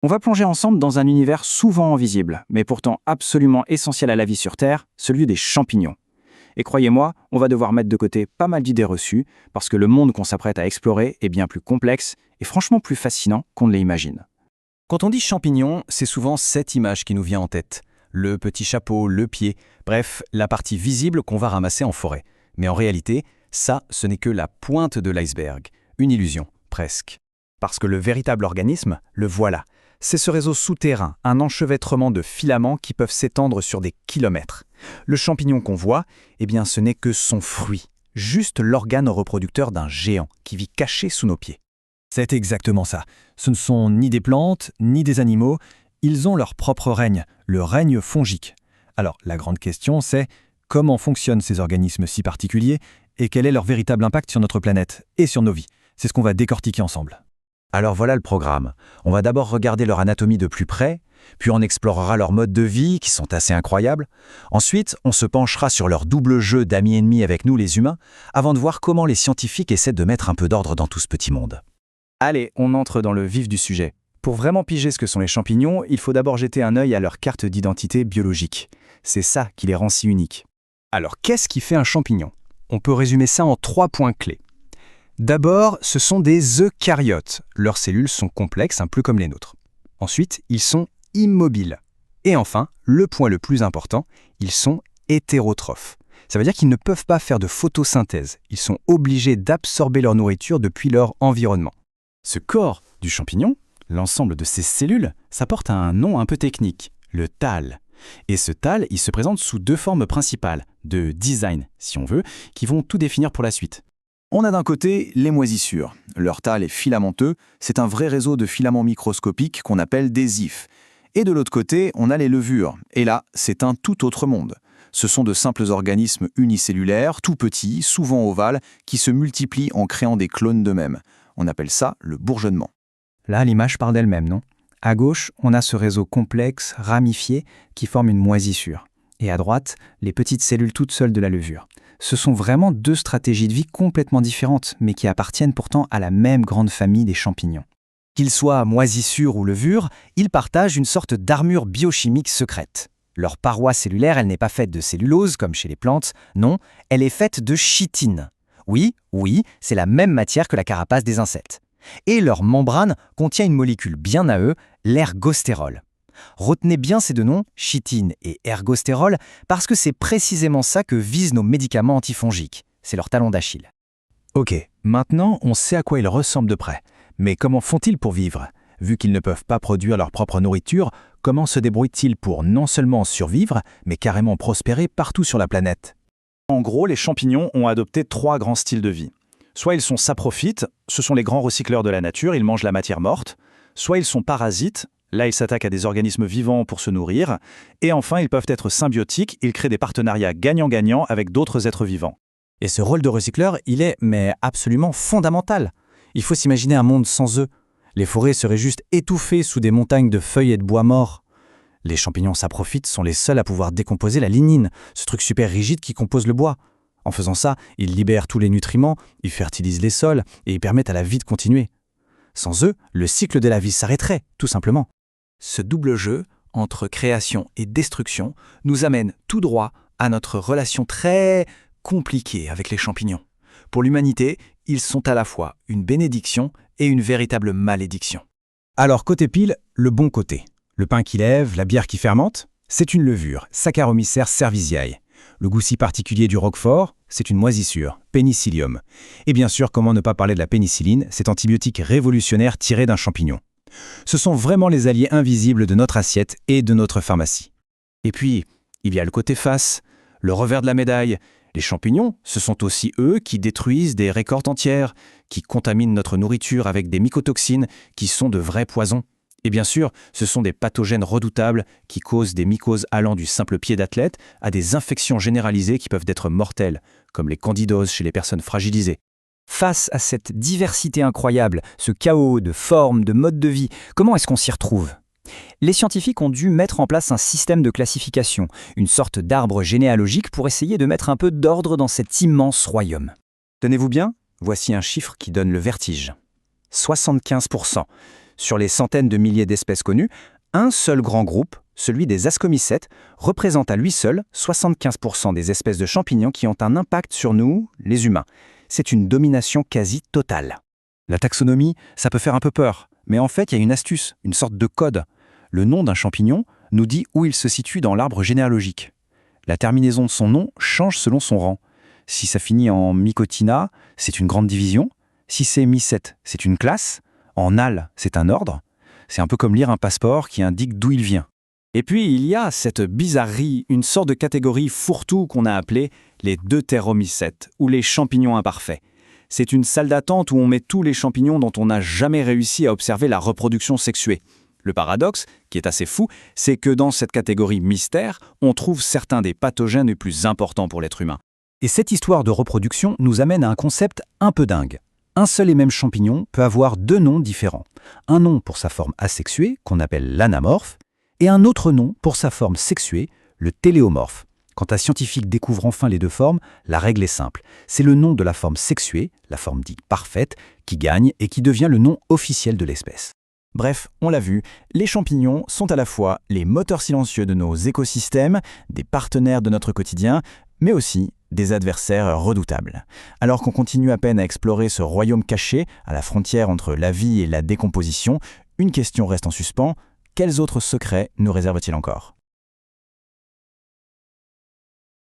On va plonger ensemble dans un univers souvent invisible, mais pourtant absolument essentiel à la vie sur Terre, celui des champignons. Et croyez-moi, on va devoir mettre de côté pas mal d'idées reçues, parce que le monde qu'on s'apprête à explorer est bien plus complexe et franchement plus fascinant qu'on ne l'imagine. Quand on dit champignon, c'est souvent cette image qui nous vient en tête. Le petit chapeau, le pied, bref, la partie visible qu'on va ramasser en forêt. Mais en réalité, ça, ce n'est que la pointe de l'iceberg. Une illusion, presque. Parce que le véritable organisme, le voilà. C'est ce réseau souterrain, un enchevêtrement de filaments qui peuvent s'étendre sur des kilomètres. Le champignon qu'on voit, eh bien ce n'est que son fruit, juste l'organe reproducteur d'un géant qui vit caché sous nos pieds. C'est exactement ça. Ce ne sont ni des plantes, ni des animaux, ils ont leur propre règne, le règne fongique. Alors la grande question c'est, comment fonctionnent ces organismes si particuliers et quel est leur véritable impact sur notre planète et sur nos vies? C'est ce qu'on va décortiquer ensemble. Alors voilà le programme. On va d'abord regarder leur anatomie de plus près, puis on explorera leurs modes de vie qui sont assez incroyables. Ensuite, on se penchera sur leur double jeu d'amis-ennemis avec nous les humains, avant de voir comment les scientifiques essaient de mettre un peu d'ordre dans tout ce petit monde. Allez, on entre dans le vif du sujet. Pour vraiment piger ce que sont les champignons, il faut d'abord jeter un œil à leur carte d'identité biologique. C'est ça qui les rend si uniques. Alors, qu'est-ce qui fait un champignon? On peut résumer ça en 3 points clés. D'abord, ce sont des eucaryotes. Leurs cellules sont complexes, un peu comme les nôtres. Ensuite, ils sont immobiles. Et enfin, le point le plus important, ils sont hétérotrophes. Ça veut dire qu'ils ne peuvent pas faire de photosynthèse. Ils sont obligés d'absorber leur nourriture depuis leur environnement. Ce corps du champignon, l'ensemble de ces cellules, ça porte un nom un peu technique, le thalle. Et ce thalle, il se présente sous 2 formes principales, de design, si on veut, qui vont tout définir pour la suite. On a d'un côté les moisissures. Leur thalle est filamenteux, c'est un vrai réseau de filaments microscopiques qu'on appelle des ifs. Et de l'autre côté, on a les levures. Et là, c'est un tout autre monde. Ce sont de simples organismes unicellulaires, tout petits, souvent ovales, qui se multiplient en créant des clones d'eux-mêmes. On appelle ça le bourgeonnement. Là, l'image parle d'elle-même, non? À gauche, on a ce réseau complexe, ramifié, qui forme une moisissure. Et à droite, les petites cellules toutes seules de la levure. Ce sont vraiment 2 stratégies de vie complètement différentes, mais qui appartiennent pourtant à la même grande famille des champignons. Qu'ils soient moisissures ou levures, ils partagent une sorte d'armure biochimique secrète. Leur paroi cellulaire, elle n'est pas faite de cellulose, comme chez les plantes, non, elle est faite de chitine. Oui, c'est la même matière que la carapace des insectes. Et leur membrane contient une molécule bien à eux, l'ergostérol. Retenez bien ces 2 noms, chitine et ergostérol, parce que c'est précisément ça que visent nos médicaments antifongiques. C'est leur talon d'Achille. Ok, maintenant on sait à quoi ils ressemblent de près. Mais comment font-ils pour vivre? Vu qu'ils ne peuvent pas produire leur propre nourriture, comment se débrouillent-ils pour non seulement survivre, mais carrément prospérer partout sur la planète? En gros, les champignons ont adopté 3 grands styles de vie. Soit ils sont saprophytes, ce sont les grands recycleurs de la nature, ils mangent la matière morte. Soit ils sont parasites, là ils s'attaquent à des organismes vivants pour se nourrir. Et enfin, ils peuvent être symbiotiques, ils créent des partenariats gagnant-gagnant avec d'autres êtres vivants. Et ce rôle de recycleur, il est absolument fondamental. Il faut s'imaginer un monde sans eux. Les forêts seraient juste étouffées sous des montagnes de feuilles et de bois morts. Les champignons saprophytes sont les seuls à pouvoir décomposer la lignine, ce truc super rigide qui compose le bois. En faisant ça, ils libèrent tous les nutriments, ils fertilisent les sols et ils permettent à la vie de continuer. Sans eux, le cycle de la vie s'arrêterait, tout simplement. Ce double jeu, entre création et destruction, nous amène tout droit à notre relation très compliquée avec les champignons. Pour l'humanité, ils sont à la fois une bénédiction et une véritable malédiction. Alors côté pile, le bon côté. Le pain qui lève, la bière qui fermente, c'est une levure, Saccharomyces cerevisiae. Le goût si particulier du roquefort, c'est une moisissure, Penicillium. Et bien sûr, comment ne pas parler de la pénicilline, cet antibiotique révolutionnaire tiré d'un champignon. Ce sont vraiment les alliés invisibles de notre assiette et de notre pharmacie. Et puis, il y a le côté face, le revers de la médaille. Les champignons, ce sont aussi eux qui détruisent des récoltes entières, qui contaminent notre nourriture avec des mycotoxines qui sont de vrais poisons. Et bien sûr, ce sont des pathogènes redoutables qui causent des mycoses allant du simple pied d'athlète à des infections généralisées qui peuvent être mortelles, comme les candidoses chez les personnes fragilisées. Face à cette diversité incroyable, ce chaos de formes, de modes de vie, comment est-ce qu'on s'y retrouve? Les scientifiques ont dû mettre en place un système de classification, une sorte d'arbre généalogique pour essayer de mettre un peu d'ordre dans cet immense royaume. Tenez-vous bien, voici un chiffre qui donne le vertige. 75%. Sur les centaines de milliers d'espèces connues, un seul grand groupe, celui des ascomycètes, représente à lui seul 75% des espèces de champignons qui ont un impact sur nous, les humains. C'est une domination quasi totale. La taxonomie, ça peut faire un peu peur, mais en fait, il y a une astuce, une sorte de code. Le nom d'un champignon nous dit où il se situe dans l'arbre généalogique. La terminaison de son nom change selon son rang. Si ça finit en mycotina, c'est une grande division. Si c'est mycète, c'est une classe. En al, c'est un ordre. C'est un peu comme lire un passeport qui indique d'où il vient. Et puis, il y a cette bizarrerie, une sorte de catégorie fourre-tout qu'on a appelée les deutéromycètes, ou les champignons imparfaits. C'est une salle d'attente où on met tous les champignons dont on n'a jamais réussi à observer la reproduction sexuée. Le paradoxe, qui est assez fou, c'est que dans cette catégorie mystère, on trouve certains des pathogènes les plus importants pour l'être humain. Et cette histoire de reproduction nous amène à un concept un peu dingue. Un seul et même champignon peut avoir deux noms différents. Un nom pour sa forme asexuée, qu'on appelle l'anamorphe, et un autre nom pour sa forme sexuée, le téléomorphe. Quand un scientifique découvre enfin les deux formes, la règle est simple. C'est le nom de la forme sexuée, la forme dite parfaite, qui gagne et qui devient le nom officiel de l'espèce. Bref, on l'a vu, les champignons sont à la fois les moteurs silencieux de nos écosystèmes, des partenaires de notre quotidien, mais aussi des adversaires redoutables. Alors qu'on continue à peine à explorer ce royaume caché, à la frontière entre la vie et la décomposition, une question reste en suspens: quels autres secrets nous réserve-t-il encore ?